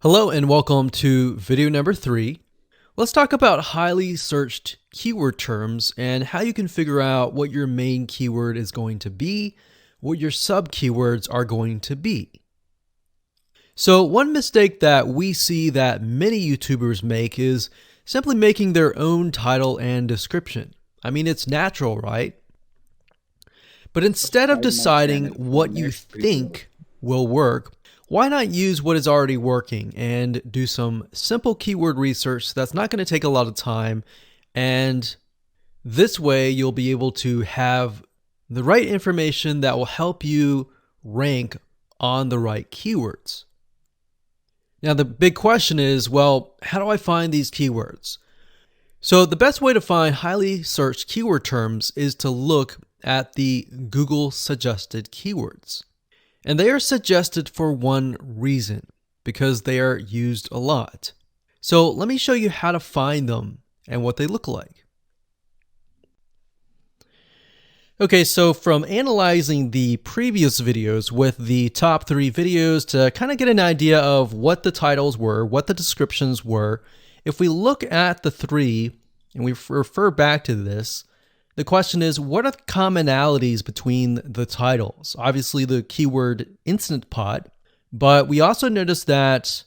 Hello and welcome to video number 3. Let's talk about highly searched keyword terms and how you can figure out what your main keyword is going to be, what your sub keywords are going to be. So one mistake that we see that many YouTubers make is simply making their own title and description. I mean, it's natural, right? But instead of deciding what you think will work, why not use what is already working and do some simple keyword research that's not going to take a lot of time, and this way you'll be able to have the right information that will help you rank on the right keywords. Now the big question is, well, how do I find these keywords? So the best way to find highly searched keyword terms is to look at the Google suggested keywords. And they are suggested for one reason, because they are used a lot. So let me show you how to find them and what they look like. Okay, so from analyzing the previous videos with the top 3 videos to kind of get an idea of what the titles were, what the descriptions were, if we look at the 3 and we refer back to this, the question is, what are the commonalities between the titles? Obviously the keyword Instant Pot, but we also notice that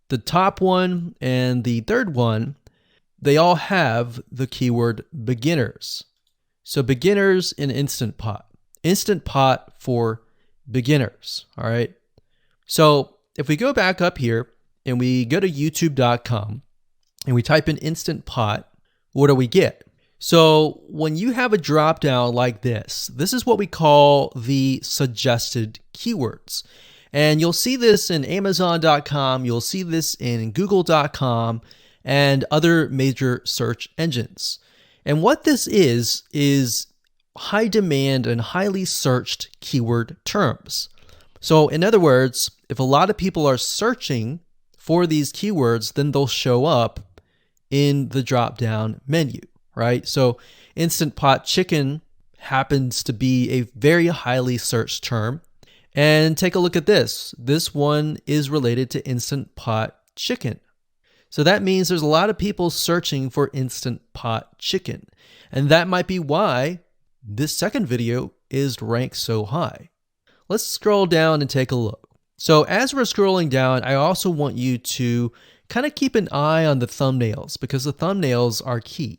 the top one and the third one, they all have the keyword beginners. So beginners in Instant Pot for beginners, all right? So if we go back up here and we go to youtube.com and we type in Instant Pot, what do we get? So when you have a drop down like this is what we call the suggested keywords. And you'll see this in Amazon.com, you'll see this in Google.com and other major search engines. And what this is high demand and highly searched keyword terms. So in other words, if a lot of people are searching for these keywords, then they'll show up in the drop down menu. Right? So Instant Pot chicken happens to be a very highly searched term. And take a look at this. This one is related to Instant Pot chicken. So that means there's a lot of people searching for Instant Pot chicken. And that might be why this second video is ranked so high. Let's scroll down and take a look. So as we're scrolling down, I also want you to kind of keep an eye on the thumbnails, because the thumbnails are key.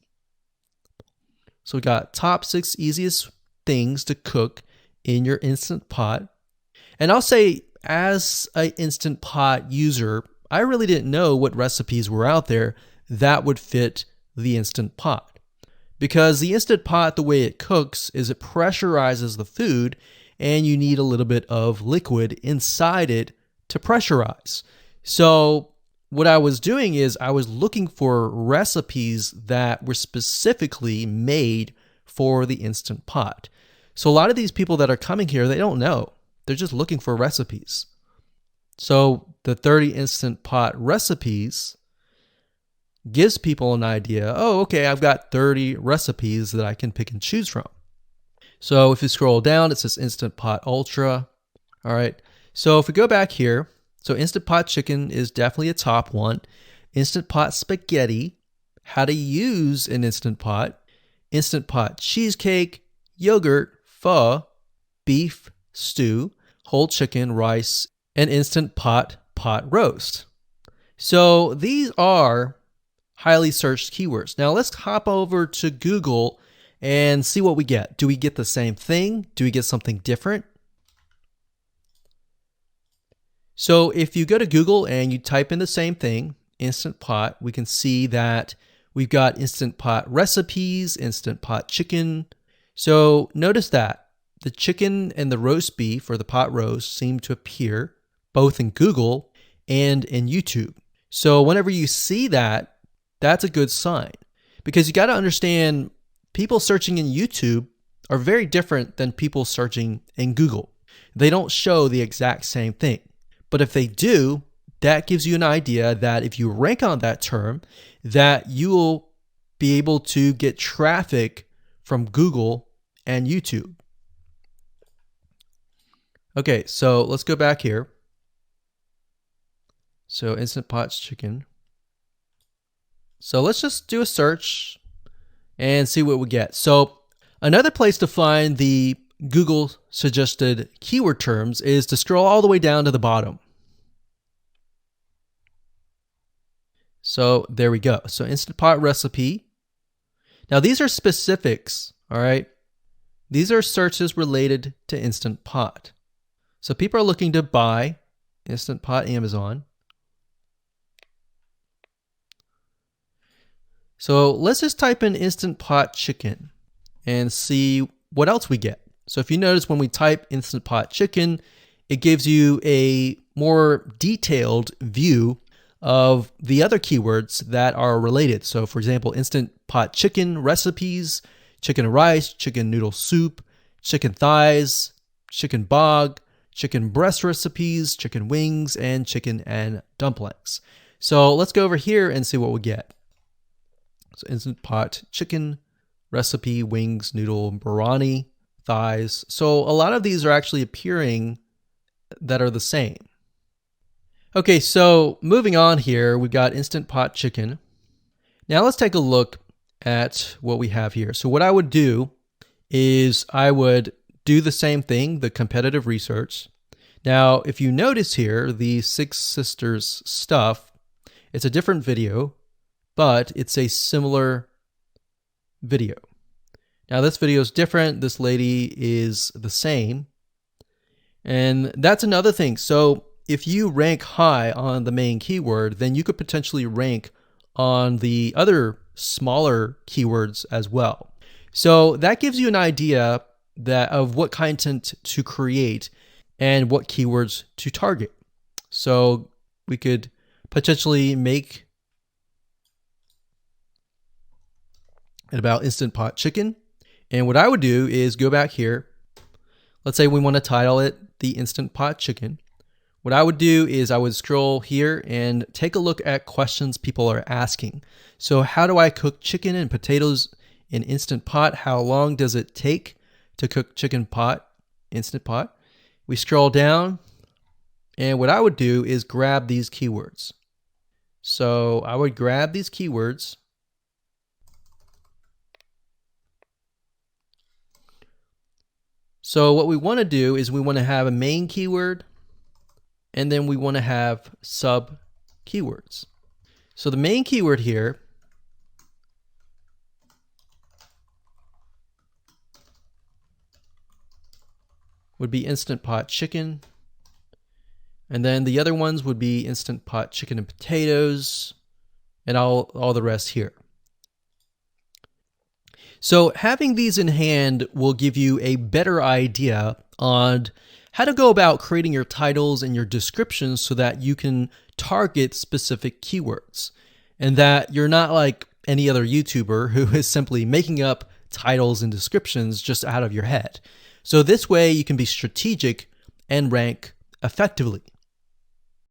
So we got top 6 easiest things to cook in your Instant Pot. And I'll say, as an Instant Pot user, I really didn't know what recipes were out there that would fit the Instant Pot. Because the Instant Pot, the way it cooks is it pressurizes the food, and you need a little bit of liquid inside it to pressurize. So what I was doing is I was looking for recipes that were specifically made for the Instant Pot. So a lot of these people that are coming here, they don't know. They're just looking for recipes. So the 30 Instant Pot recipes gives people an idea. Oh, okay, I've got 30 recipes that I can pick and choose from. So if you scroll down, it says Instant Pot Ultra. All right. So if we go back here, so Instant Pot chicken is definitely a top one. Instant Pot spaghetti, how to use an Instant Pot cheesecake, yogurt, pho, beef stew, whole chicken, rice, and Instant Pot pot roast. So these are highly searched keywords. Now let's hop over to Google and see what we get. Do we get the same thing? Do we get something different? So if you go to Google and you type in the same thing, Instant Pot, we can see that we've got Instant Pot recipes, Instant Pot chicken. So notice that the chicken and the roast beef, or the pot roast, seem to appear both in Google and in YouTube. So whenever you see that, that's a good sign, because you got to understand, people searching in YouTube are very different than people searching in Google. They don't show the exact same thing. But if they do, that gives you an idea that if you rank on that term, that you will be able to get traffic from Google and YouTube. Okay, so let's go back here. So Instant Pot chicken. So let's just do a search and see what we get. So another place to find the Google suggested keyword terms is to scroll all the way down to the bottom. So there we go. So Instant Pot recipe. Now these are specifics, all right? These are searches related to Instant Pot. So people are looking to buy Instant Pot Amazon. So let's just type in Instant Pot chicken and see what else we get. So if you notice when we type Instant Pot chicken, it gives you a more detailed view of the other keywords that are related. So for example, Instant Pot chicken recipes, chicken rice, chicken noodle soup, chicken thighs, chicken bog, chicken breast recipes, chicken wings, and chicken and dumplings. So let's go over here and see what we get. So Instant Pot chicken recipe, wings, noodle, biryani, thighs. So a lot of these are actually appearing that are the same. Okay, so moving on here, we've got Instant Pot chicken. Now let's take a look at what we have here. So what I would do is I would do the same thing, the competitive research. Now, if you notice here, the Six Sisters stuff, it's a different video, but it's a similar video. Now this video is different. This lady is the same. And that's another thing. So if you rank high on the main keyword, then you could potentially rank on the other smaller keywords as well. So that gives you an idea of what content to create and what keywords to target. So we could potentially make it about Instant Pot chicken. And what I would do is go back here. Let's say we want to title it the Instant Pot chicken. What I would do is I would scroll here and take a look at questions people are asking. So how do I cook chicken and potatoes in Instant Pot? How long does it take to cook chicken pot, Instant Pot? We scroll down, and what I would do is grab these keywords. So I would grab these keywords. So what we want to do is we want to have a main keyword, and then we want to have sub keywords. So the main keyword here would be Instant Pot chicken. And then the other ones would be Instant Pot chicken and potatoes, and all the rest here. So having these in hand will give you a better idea on how to go about creating your titles and your descriptions so that you can target specific keywords, and that you're not like any other YouTuber who is simply making up titles and descriptions just out of your head. So this way you can be strategic and rank effectively.